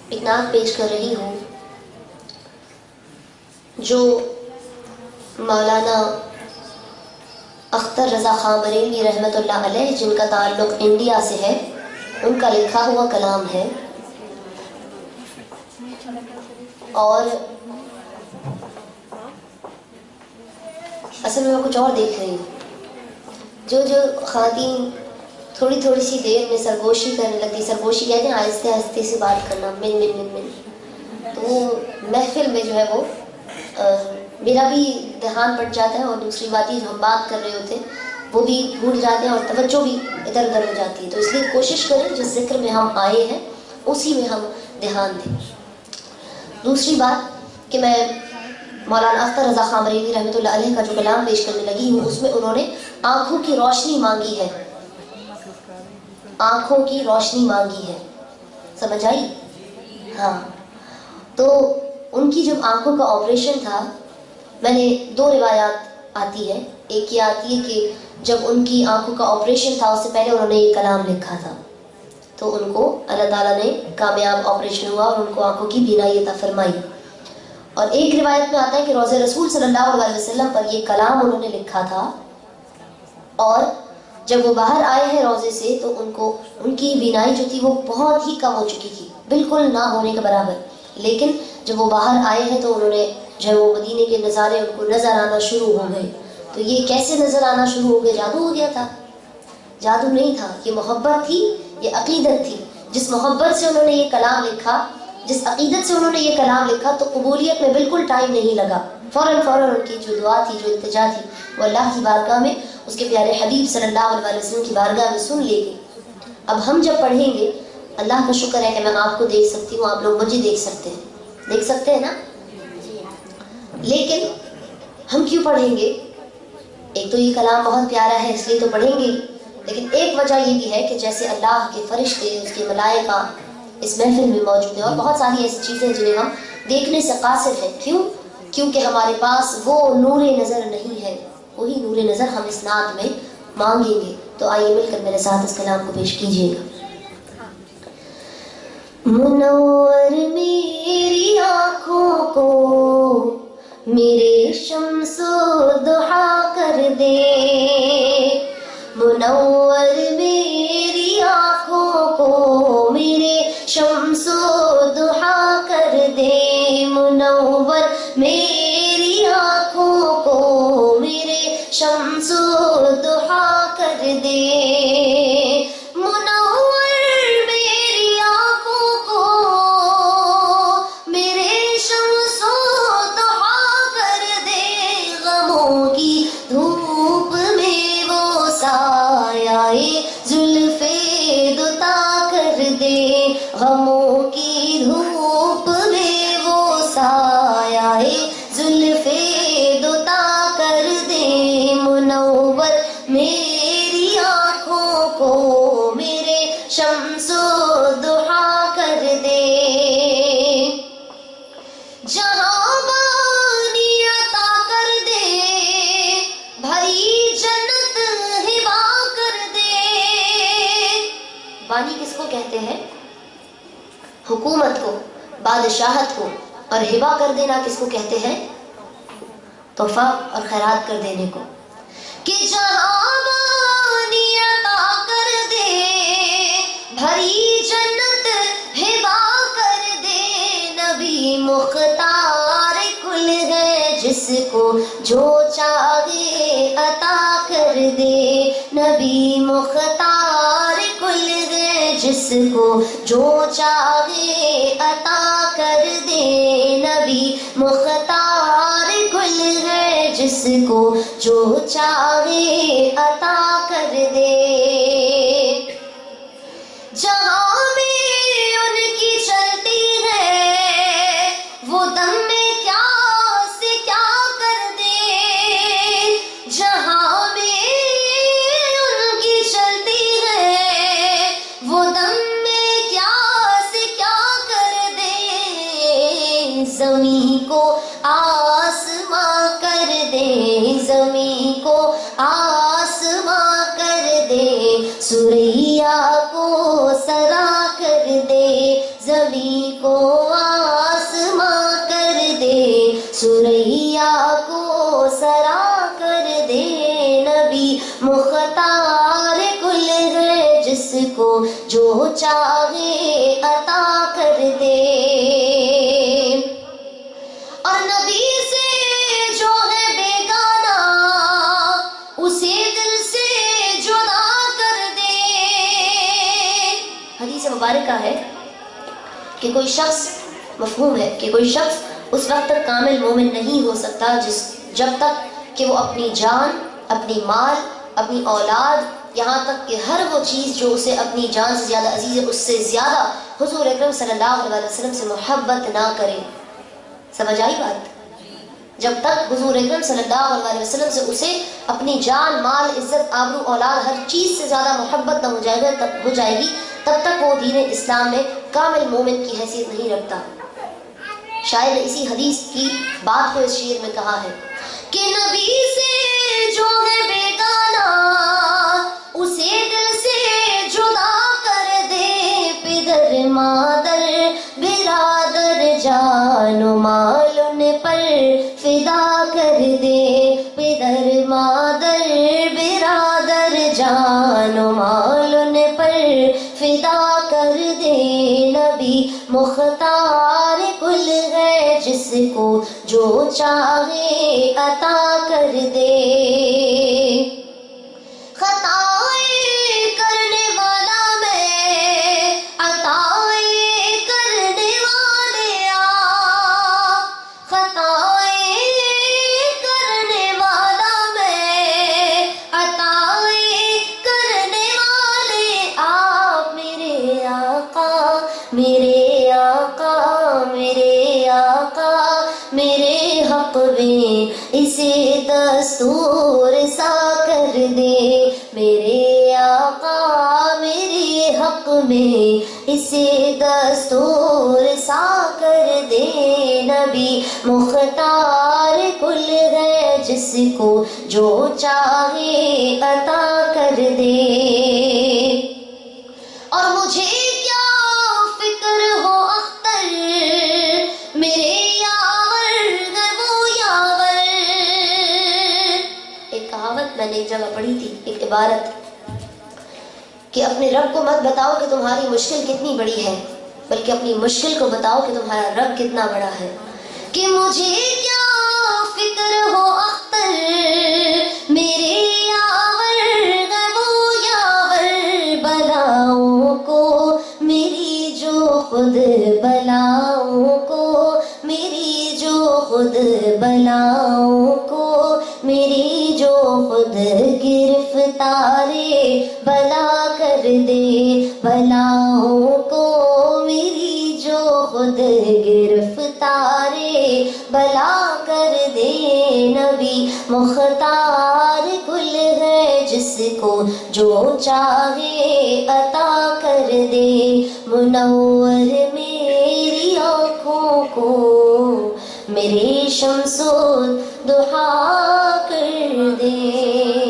ایک نعت پیش کر رہی ہوں جو مولانا اختر رضا خان بریلوی رحمۃ اللہ علیہ، جن کا تعلق انڈیا سے ہے، ان کا لکھا ہوا کلام ہے. اور اصل میں کچھ اور دیکھ رہی ہوں، جو خواتین تھوڑی سی دیر میں سرگوشی کرنے لگتی، سرگوشی کہتے ہیں آہستہ آہستہ سے بات کرنا، من من من من، تو وہ محفل میں جو ہے وہ میرا بھی دھیان پڑ جاتا ہے، اور دوسری بات یہ جو ہم بات کر رہے ہوتے ہیں وہ بھی بھول جاتے ہیں، اور توجہ بھی ادھر ادھر ہو جاتی ہے. تو اس لیے کوشش کریں جس ذکر میں ہم آئے ہیں اسی میں ہم دھیان دیں. دوسری بات کہ میں مولانا اختر رضا خان بریلوی رحمۃ اللہ علیہ کا جو کلام پیش کرنے لگی ہوں، اس میں انہوں نے آنکھوں کی روشنی مانگی ہے، آنکھوں کی روشنی مانگی ہے. سمجھ آئی؟ ہاں. تو ان کی جب آنکھوں کا آپریشن تھا، میں نے 2 روایات آتی ہے. ایک یہ آتی ہے کہ جب ان کی آنکھوں کا آپریشن تھا اس سے پہلے انہوں نے یہ کلام لکھا تھا، تو ان کو اللہ تعالیٰ نے کامیاب آپریشن ہوا اور ان کو آنکھوں کی بینائی عطا فرمائی. اور ایک روایت میں آتا ہے کہ روضہ رسول صلی اللہ علیہ وسلم پر یہ کلام انہوں نے لکھا تھا، اور جب وہ باہر آئے ہیں روضے سے تو ان کی بینائی جو تھی وہ بہت ہی کم ہو چکی تھی، بالکل نہ ہونے کے برابر. لیکن جب وہ باہر آئے ہیں تو انہوں نے جو ہے وہ مدینے کے نظارے ان کو نظر آنا شروع ہو گئے. تو یہ کیسے نظر آنا شروع ہو گئے؟ جادو ہو گیا تھا؟ جادو نہیں تھا، یہ محبت تھی، یہ عقیدت تھی. جس محبت سے انہوں نے یہ کلام لکھا، جس عقیدت سے انہوں نے یہ کلام لکھا، تو قبولیت میں بالکل ٹائم نہیں لگا. فوراً ان کی جو دعا تھی، جو التجا تھی، وہ اللہ کی بارگاہ میں، اس کے پیارے حبیب صلی اللہ علیہ وسلم کی بارگاہ میں سن لی گئی. اب ہم جب پڑھیں گے، اللہ کا شکر ہے کہ میں آپ کو دیکھ سکتی ہوں، آپ لوگ مجھے دیکھ سکتے ہیں نا. لیکن ہم کیوں پڑھیں گے؟ ایک تو یہ کلام بہت پیارا ہے اس لیے تو پڑھیں گے، لیکن ایک وجہ یہ بھی ہے کہ جیسے اللہ کے فرشتے، اس کے ملائکہ اس محفل میں موجود ہیں، اور بہت ساری ایسی چیزیں جنہیں ہم دیکھنے سے قاصر ہیں. کیونکہ ہمارے پاس وہ نور نظر نہیں ہے. وہی نور نظر ہم اس نعت میں مانگیں گے. تو آئیے مل کر میرے ساتھ اس کلام کو پیش کیجیے گا. منور میری آنکھوں کو میرے شمس و ضحیٰ کر دے، منور میری آنکھوں کو میرے شمس و ضحیٰ کر دے، منور میری آنکھوں کو میرے شمس و ضحیٰ کر دے، غموں کی دھوپ میں وہ سایہ زلفے دوتا کر دے، منور میری آنکھوں کو میرے شمس و ضحیٰ کر دے، جہاں بانی عطا کر دے، بھری جنت ہبا کر دے. بانی کس کو کہتے ہیں؟ حکومت کو، بادشاہت کو. اور ہبا کر دینا کس کو کہتے ہیں؟ تحفہ اور خیرات کر دینے کو. کہ جہاں بانی عطا کر دے، بھری جنت ہبا کر دے، نبی مختار کل ہے جس کو جو چاہے عطا کر دے، نبی مختار کل ہے جس کو جو چاہے عطا کر دے، نبی مختار کل ہے جس کو جو چاہے عطا کر دے. جہاں میں ان کی چلتی ہے وہ دم میں کیا سے کیا کر دے، جہاں میں ان کی چلتی ہے وہ دم میں کیا سے کیا کر دے، زمین کو آسماں کر دے، زمین کو آسماں سریا کو سرا کر دے، زمین کو آسماں کر دے، سریا کو سرا کر دے، نبی مختار کل ہے جس کو جو چاہے عطا کر دے، اور نبی سے جو ہے بیگانہ اسے دل سے جدا کر دے۔ حدیث مبارکہ ہے کہ کوئی شخص، مفہوم ہے کہ کوئی شخص اس وقت تک کامل مومن نہیں ہو سکتا جب تک کہ وہ اپنی جان، اپنی مال، اپنی اولاد، یہاں تک کہ ہر وہ چیز جو اسے اپنی جان سے زیادہ عزیز ہے اس سے زیادہ حضور اکرم صلی اللہ علیہ وسلم سے محبت نہ کرے۔ سمجھ آئی بات؟ جب تک حضور اکرم صلی اللہ علیہ وسلم سے اسے اپنی جان، مال، عزت، آبرو، اولاد، ہر چیز سے زیادہ محبت نہ ہو جائے گی تب تک وہ دین اسلام میں کامل مومن کی حیثیت نہیں رکھتا۔ شاعر نے اسی حدیث کی بات کو اس شعر میں کہا ہے کہ نبی سے جو ہے بیگانہ اسے دل سے جدا کر دے، پدر مادر برادر جان و مال ان پر فدا کر دے، پدر مادر برادر جان و مال ان پر فدا کر دے، نبی مختار کل ہے جس کو جو چاہے عطا کر دے، خطائیں کرنے والا میں، عطائیں کرنے والے آپ، خطائیں کرنے والا میں، عطائیں کرنے والے آپ، میرے آقا، میرے آقا، میرے آقا، میرے حق میں اسے دستور سا کر دے، میرے آقا میرے حق میں اسے دستور سا کر دے، نبی مختار کل ہے جس کو جو چاہے عطا کر دے، اور مجھے کیا فکر ہو اختر میرے یاور ہے وہ یاور۔ ایک کہاوت میں نے ایک جگہ پڑھی تھی، ایک عبارت کہ اپنے رب کو مت بتاؤ کہ تمہاری مشکل کتنی بڑی ہے، بلکہ اپنی مشکل کو بتاؤ کہ تمہارا رب کتنا بڑا ہے، کہ مجھے کیا فکر ہو اختر میرے یاور ہے وہ یاور، بلاؤں کو میری جو خود بلاؤں کو میری جو خود بلاؤں کو میری جو خود گرفتارے بلا کر دے، بلاؤں کو میری جو خود گرفتارے بلا کر دے، نبی مختار کل ہے جس کو جو چاہے عطا کر دے، منور میری آنکھوں کو میرے شمس و ضحیٰ کر دے۔